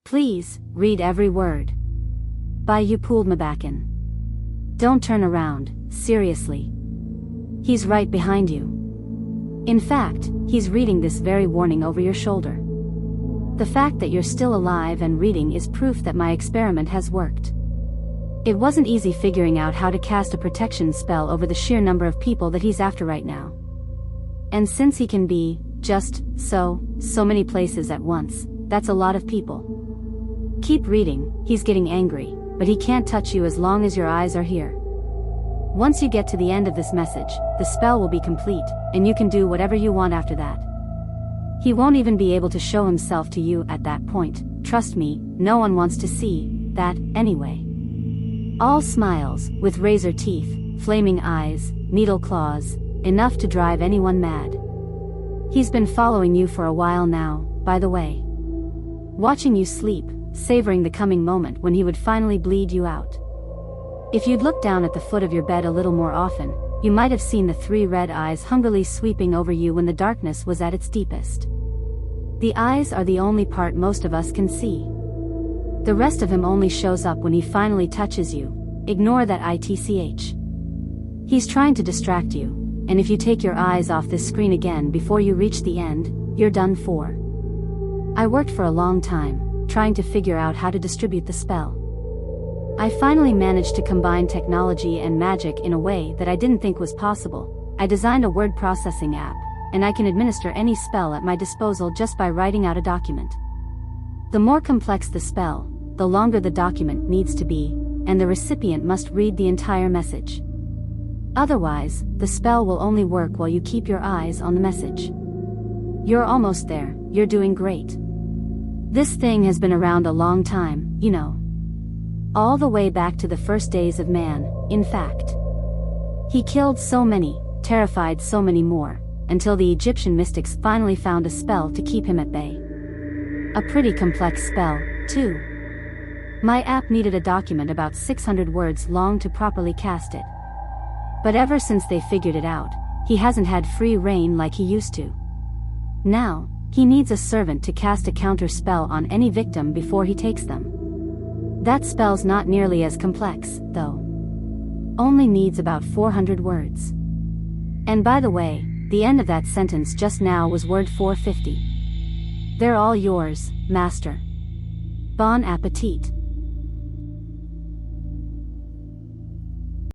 Please, read every word. By Upvotes. Don't turn around, seriously. He's right behind you. In fact, he's reading this very warning over your shoulder. The fact that you're still alive and reading is proof that my experiment has worked. It wasn't easy figuring out how to cast a protection spell over the sheer number of people that he's after right now. And since he can be, just, so many places at once, that's a lot of people. Keep reading, he's getting angry, but he can't touch you as long as your eyes are here. Once you get to the end of this message, the spell will be complete, and you can do whatever you want after that. He won't even be able to show himself to you at that point, trust me, no one wants to see that, anyway. All smiles, with razor teeth, flaming eyes, needle claws, enough to drive anyone mad. He's been following you for a while now, by the way. Watching you sleep, savoring the coming moment when he would finally bleed you out. If you'd looked down at the foot of your bed a little more often, you might have seen the 3 red eyes hungrily sweeping over you when the darkness was at its deepest. The eyes are the only part most of us can see. The rest of him only shows up when he finally touches you. Ignore that ITCH. He's trying to distract you, and if you take your eyes off this screen again before you reach the end, you're done for. I worked for a long time, trying to figure out how to distribute the spell. I finally managed to combine technology and magic in a way that I didn't think was possible. I designed a word processing app, and I can administer any spell at my disposal just by writing out a document. The more complex the spell, the longer the document needs to be, and the recipient must read the entire message. Otherwise, the spell will only work while you keep your eyes on the message. You're almost there, you're doing great. This thing has been around a long time, you know. All the way back to the first days of man, in fact. He killed so many, terrified so many more, until the Egyptian mystics finally found a spell to keep him at bay. A pretty complex spell, too. My app needed a document about 600 words long to properly cast it. But ever since they figured it out, he hasn't had free reign like he used to. Now, he needs a servant to cast a counter spell on any victim before he takes them. That spell's not nearly as complex, though. Only needs about 400 words. And by the way, the end of that sentence just now was word 450. They're all yours, master. Bon appetit.